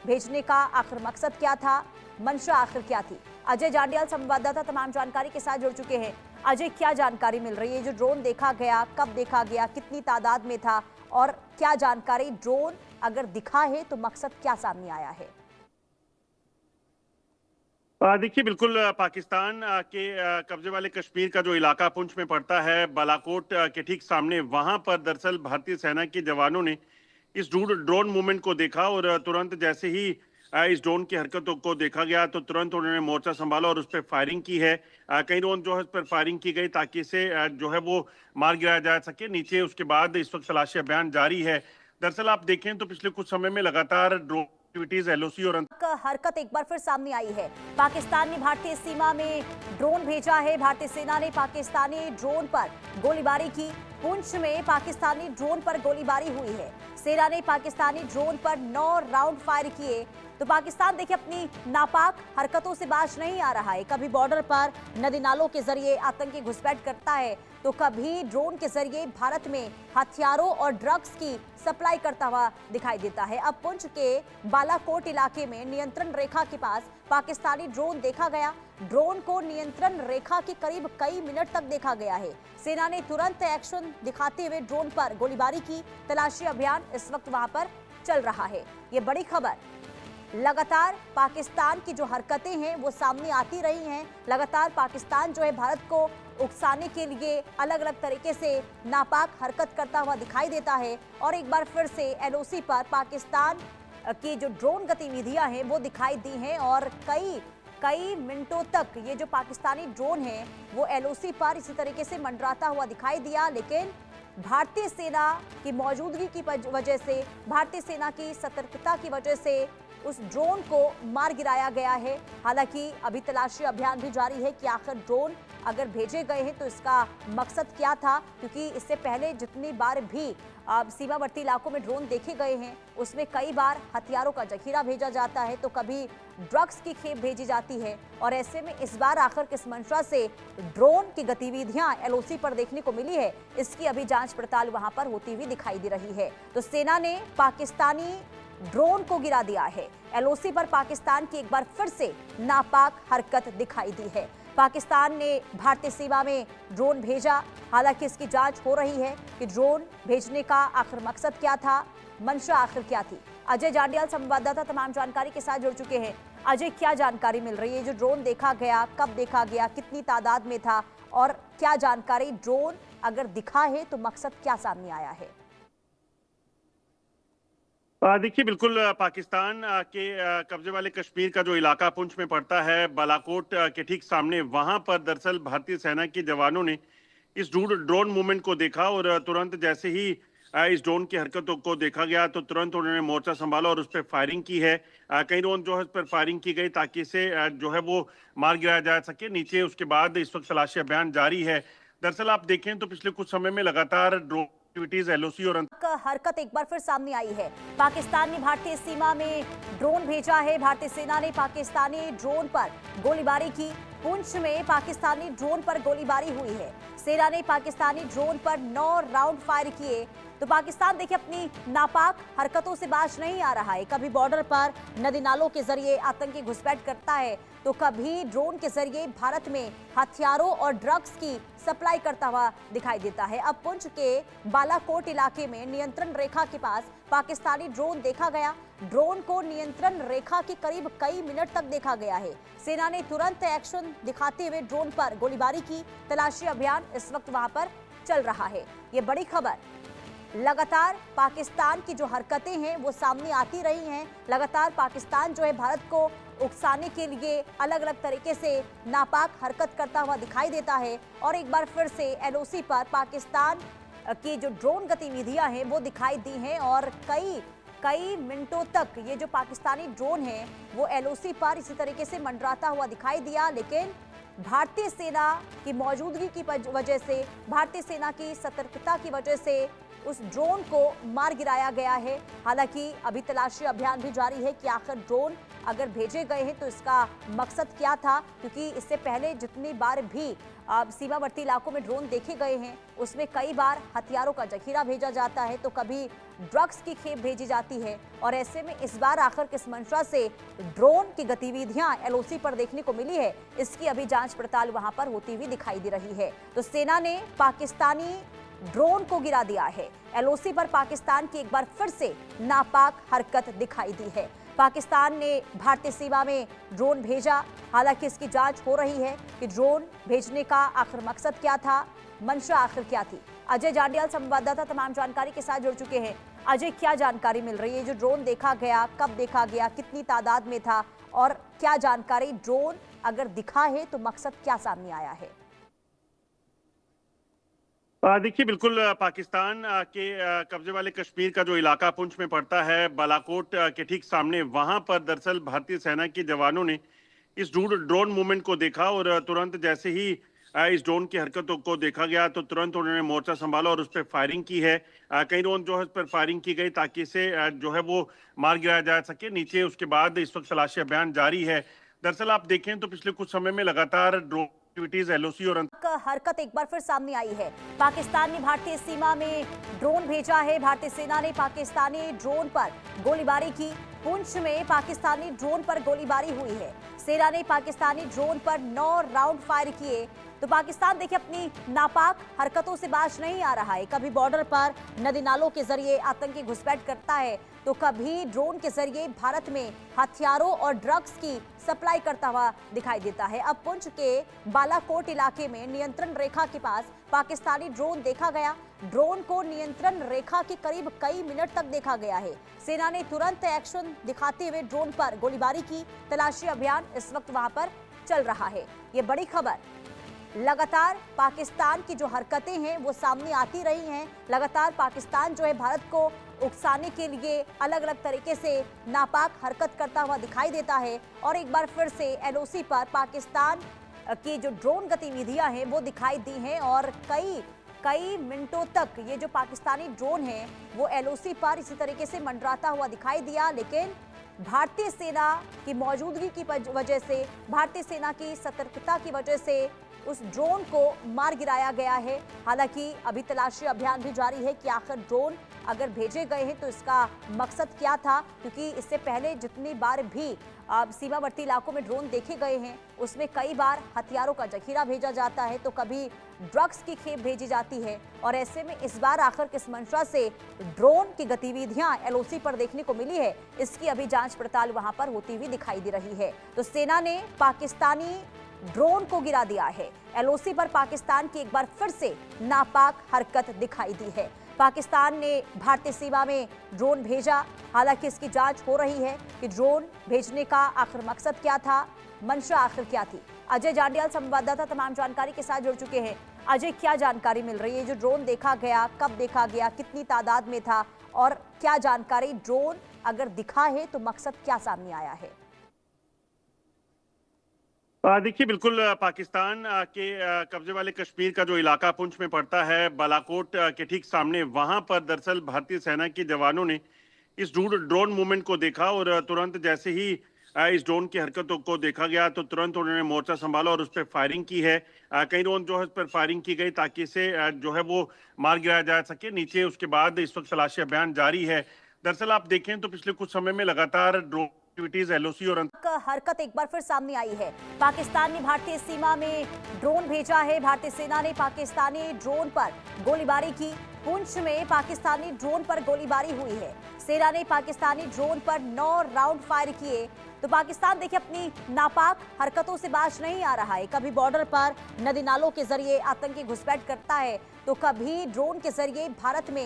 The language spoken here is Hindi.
भेजने का आखिर मकसद क्या था, मंशा आखिर क्या थी। अजय जांडियाल संवाददाता तमाम जानकारी के साथ जुड़ चुके हैं। अजय, क्या जानकारी मिल रही है? जो ड्रोन देखा गया, कब देखा गया, कितनी तादाद में था और क्या जानकारी, ड्रोन अगर दिखा है तो मकसद क्या सामने आया है? देखिए, बिल्कुल पाकिस्तान के कब्जे वाले कश्मीर का जो इलाका पुंछ में पड़ता है, बालाकोट के ठीक सामने, वहां पर दरअसल भारतीय सेना के जवानों ने इस ड्रोन मूवमेंट को देखा और तुरंत जैसे ही इस ड्रोन की हरकतों को देखा गया तो तुरंत उन्होंने मोर्चा संभाला और उस पर फायरिंग की है। कई ड्रोन जो है उस पर फायरिंग की गई ताकि इसे जो है वो मार गिराया जा सके नीचे। उसके बाद इस वक्त तलाशी अभियान जारी है। दरअसल आप देखें तो पिछले कुछ समय में लगातार ड्रोन एक्टिविटीज एलओसी और हरकत एक बार फिर सामने आई है। पाकिस्तान ने भारतीय सीमा में ड्रोन भेजा है। भारतीय सेना ने पाकिस्तानी ड्रोन पर गोलीबारी की। पुंछ में पाकिस्तानी ड्रोन पर गोलीबारी हुई है। सेना ने पाकिस्तानी ड्रोन पर 9 राउंड फायर किए। तो पाकिस्तान देखिए अपनी नापाक हरकतों से बाज नहीं आ रहा है। कभी बॉर्डर पर नदी नालों के जरिए आतंकी घुसपैठ करता है तो कभी ड्रोन के जरिए भारत में हथियारों और ड्रग्स की सप्लाई करता हुआ दिखाई देता है। अब पुंछ के बालाकोट इलाके में नियंत्रण रेखा के पास पाकिस्तानी ड्रोन देखा गया। ड्रोन को नियंत्रण रेखा के करीब कई मिनट तक देखा गया है। सेना ने तुरंत एक्शन दिखाते हुए ड्रोन पर गोलीबारी की। तलाशी अभियान इस वक्त वहां पर चल रहा है। ये बड़ी खबर, लगातार पाकिस्तान की जो हरकतें हैं वो सामने आती रही हैं। लगातार पाकिस्तान जो है भारत को उकसाने के लिए अलग अलग तरीके से नापाक हरकत करता हुआ दिखाई देता है और एक बार फिर से एलओसी पर पाकिस्तान की जो ड्रोन गतिविधियां हैं वो दिखाई दी हैं और कई मिनटों तक ये जो पाकिस्तानी ड्रोन है वो एलओसी पर इसी तरीके से मंडराता हुआ दिखाई दिया। लेकिन भारतीय सेना की मौजूदगी की वजह से, भारतीय सेना की सतर्कता की वजह से उस ड्रोन को मार गिराया गया है। हालांकि अभी तलाशी अभियान भी जारी है कि आखिर ड्रोन अगर भेजे गए हैं तो इसका मकसद क्या था, क्योंकि इससे पहले जितनी बार भी सीमावर्ती इलाकों में ड्रोन देखे गए हैं उसमें कई बार हथियारों का जखीरा भेजा जाता है तो कभी ड्रग्स की खेप भेजी जाती है। और ऐसे में इस बार आखिर किस मंशा से ड्रोन की गतिविधियां एलओसी पर देखने को मिली है, इसकी अभी जांच पड़ताल वहां पर होती हुई दिखाई दे रही है। तो सेना ने पाकिस्तानी ड्रोन को गिरा दिया है। एलओसी पर पाकिस्तान की एक बार फिर से नापाक हरकत दिखाई दी है। पाकिस्तान ने भारतीय सीमा में ड्रोन भेजा। हालांकि इसकी जांच हो रही है कि ड्रोन भेजने का आखिर मकसद क्या था, मंशा आखिर क्या थी। अजय जांडियाल संवाददाता तमाम जानकारी के साथ जुड़ चुके हैं। अजय, क्या जानकारी मिल रही है? जो ड्रोन देखा गया, कब देखा गया, कितनी तादाद में था और क्या जानकारी, ड्रोन अगर दिखा है तो मकसद क्या सामने आया है? देखिए, बिल्कुल पाकिस्तान के कब्जे वाले कश्मीर का जो इलाका पुंछ में पड़ता है, बालाकोट के ठीक सामने, वहां पर दरअसल भारतीय सेना के जवानों ने इस ड्रोन मूवमेंट को देखा और तुरंत जैसे ही इस ड्रोन की हरकतों को देखा गया तो तुरंत उन्होंने मोर्चा संभाला और उस पर फायरिंग की है। कई ड्रोन जो है उस पर फायरिंग की गई ताकि इसे जो है वो मार गिराया जा सके नीचे। उसके बाद इस वक्त तलाशी अभियान जारी है। दरअसल आप देखें तो पिछले कुछ समय में लगातार ड्रोन एक्टिविटीज एलओसी और हरकत एक बार फिर सामने आई है। पाकिस्तान ने भारतीय सीमा में ड्रोन भेजा है। भारतीय सेना ने पाकिस्तानी ड्रोन पर गोलीबारी की। पुंछ में पाकिस्तानी ड्रोन पर गोलीबारी हुई है। सेना ने पाकिस्तानी ड्रोन पर 9 राउंड फायर किए। तो पाकिस्तान देखिए अपनी नापाक हरकतों से बाज नहीं आ रहा है। कभी बॉर्डर पर नदी नालों के जरिए आतंकी घुसपैठ करता है तो कभी ड्रोन के जरिए भारत में हथियारों और ड्रग्स की सप्लाई करता हुआ दिखाई देता है। अब पुंछ के बालाकोट इलाके में नियंत्रण रेखा के पास पाकिस्तानी ड्रोन देखा गया। ड्रोन को नियंत्रण रेखा के करीब कई मिनट तक देखा गया है। सेना ने तुरंत एक्शन दिखाते हुए ड्रोन पर गोलीबारी की। तलाशी अभियान इस वक्त वहां पर चल रहा है। ये बड़ी खबर, लगातार पाकिस्तान की जो हरकतें हैं वो सामने आती रही हैं। लगातार पाकिस्तान जो है भारत को उकसाने के लिए अलग अलग तरीके से नापाक हरकत करता हुआ दिखाई देता है और एक बार फिर से एलओसी पर पाकिस्तान की जो ड्रोन गतिविधियां हैं वो दिखाई दी हैं और कई मिनटों तक ये जो पाकिस्तानी ड्रोन है वो एलओसी पर इसी तरीके से मंडराता हुआ दिखाई दिया। लेकिन भारतीय सेना की मौजूदगी की वजह से, भारतीय सेना की सतर्कता की वजह से उस ड्रोन को मार गिराया गया है। हालांकि अभी तलाशी अभियान भी जारी है कि आखिर ड्रोन अगर भेजे गए हैं तो इसका मकसद क्या था, क्योंकि इससे पहले जितनी बार भी सीमावर्ती इलाकों में ड्रोन देखे गए हैं उसमें कई बार हथियारों का जखीरा भेजा जाता है तो कभी ड्रग्स की खेप भेजी जाती है और ऐसे में इस बार आखिर किस मंशा से ड्रोन की गतिविधियां एलओसी पर देखने को मिली है, इसकी अभी जांच पड़ताल वहां पर होती हुई दिखाई दे रही है। तो सेना ने पाकिस्तानी ड्रोन को गिरा दिया है। एलओसी पर पाकिस्तान की एक बार फिर से नापाक हरकत दिखाई दी है। पाकिस्तान ने भारतीय सीमा में ड्रोन भेजा, हालांकि इसकी जांच हो रही है कि ड्रोन भेजने का आखिर मकसद क्या था, मंशा आखिर क्या थी। अजय जांडियाल संवाददाता तमाम जानकारी के साथ जुड़ चुके हैं। अजय, क्या जानकारी मिल रही है? जो ड्रोन देखा गया, कब देखा गया, कितनी तादाद में था और क्या जानकारी, ड्रोन अगर दिखा है तो मकसद क्या सामने आया है? देखिए, बिल्कुल पाकिस्तान के कब्जे वाले कश्मीर का जो इलाका पुंछ में पड़ता है, बालाकोट के ठीक सामने, वहां पर दरअसल भारतीय सेना के जवानों ने इस ड्रोन मूवमेंट को देखा और तुरंत जैसे ही इस ड्रोन की हरकतों को देखा गया तो तुरंत उन्होंने मोर्चा संभाला और उस पर फायरिंग की है। कई ड्रोन जो है उस पर फायरिंग की गई ताकि इसे जो है वो मार गिराया जा सके नीचे। उसके बाद इस वक्त तलाशी अभियान जारी है। दरअसल आप देखें तो पिछले कुछ समय में लगातार ड्रोन एक्टिविटीज एलओसी और हरकत एक बार फिर सामने आई है। पाकिस्तान ने भारतीय सीमा में ड्रोन भेजा है। भारतीय सेना ने पाकिस्तानी ड्रोन पर गोलीबारी की। पुंछ में पाकिस्तानी ड्रोन पर गोलीबारी हुई है। सेना ने पाकिस्तानी ड्रोन पर 9 राउंड फायर किए। तो पाकिस्तान देखिए अपनी नापाक हरकतों से बाज नहीं आ रहा है। कभी बॉर्डर पर नदी नालों के जरिए आतंकी घुसपैठ करता है तो कभी ड्रोन के जरिए भारत में हथियारों और ड्रग्स की सप्लाई करता हुआ दिखाई देता है। अब पुंछ के बालाकोट इलाके में नियंत्रण रेखा के पास पाकिस्तानी ड्रोन देखा गया। ड्रोन को नियंत्रण रेखा के करीब कई मिनट तक देखा गया है। सेना ने तुरंत एक्शन दिखाते हुए ड्रोन पर गोलीबारी की। तलाशी अभियान इस वक्त वहां पर चल रहा है। ये बड़ी खबर, लगातार पाकिस्तान की जो हरकतें हैं वो सामने आती रही हैं। लगातार पाकिस्तान जो है भारत को उकसाने के लिए अलग अलग तरीके से नापाक हरकत करता हुआ दिखाई देता है और एक बार फिर से एलओसी पर पाकिस्तान की जो ड्रोन गतिविधियां हैं वो दिखाई दी हैं और कई मिनटों तक ये जो पाकिस्तानी ड्रोन है वो एलओसी पर इसी तरीके से मंडराता हुआ दिखाई दिया। लेकिन भारतीय सेना की मौजूदगी की वजह से, भारतीय सेना की सतर्कता की वजह से उस ड्रोन को मार गिराया गया है। हालांकि अभी तलाशी अभियान भी जारी है कि आखिर ड्रोन अगर भेजे गए हैं तो इसका मकसद क्या था, क्योंकि इससे पहले जितनी बार भी सीमावर्ती इलाकों में ड्रोन देखे गए हैं उसमें कई बार हथियारों का जखीरा भेजा जाता है तो कभी ड्रग्स की खेप भेजी जाती है और ऐसे में इस बार आखिर किस मंशा से ड्रोन की गतिविधियां एलओसी पर देखने को मिली है, इसकी अभी जांच पड़ताल वहां पर होती हुई दिखाई दे रही है। तो सेना ने पाकिस्तानी ड्रोन को गिरा दिया है। एलओसी पर पाकिस्तान की एक बार फिर से नापाक हरकत दिखाई दी है। पाकिस्तान ने भारतीय सीमा में ड्रोन भेजा, हालांकि इसकी जांच हो रही है कि ड्रोन भेजने का आखिर मकसद क्या था, मंशा आखिर क्या थी। अजय जांडियाल संवाददाता तमाम जानकारी के साथ जुड़ चुके हैं। अजय, क्या जानकारी मिल रही है? जो ड्रोन देखा गया, कब देखा गया, कितनी तादाद में था और क्या जानकारी, ड्रोन अगर दिखा है तो मकसद क्या सामने आया है? देखिए, बिल्कुल पाकिस्तान के कब्जे वाले कश्मीर का जो इलाका पुंछ में पड़ता है, बालाकोट के ठीक सामने, वहां पर दरअसल भारतीय सेना के जवानों ने इस ड्रोन मूवमेंट को देखा और तुरंत जैसे ही इस ड्रोन की हरकतों को देखा गया तो तुरंत उन्होंने मोर्चा संभाला और उस पर फायरिंग की है। कई ड्रोन जो है उस पर फायरिंग की गई ताकि इसे जो है वो मार गिराया जा सके नीचे। उसके बाद इस वक्त तलाशी अभियान जारी है। दरअसल आप देखें तो पिछले कुछ समय में लगातार ड्रोन एक्टिविटीज एलओसी और हरकत एक बार फिर सामने आई है। पाकिस्तान ने भारतीय सीमा में ड्रोन भेजा है। भारतीय सेना ने पाकिस्तानी ड्रोन पर गोलीबारी की। पुंछ में पाकिस्तानी ड्रोन पर गोलीबारी हुई है। सेना ने पाकिस्तानी ड्रोन पर 9 राउंड फायर किए। तो पाकिस्तान देखिए अपनी नापाक हरकतों से बाज नहीं आ रहा है। कभी बॉर्डर पर नदी नालों के जरिए आतंकी घुसपैठ करता है तो कभी ड्रोन के जरिए भारत में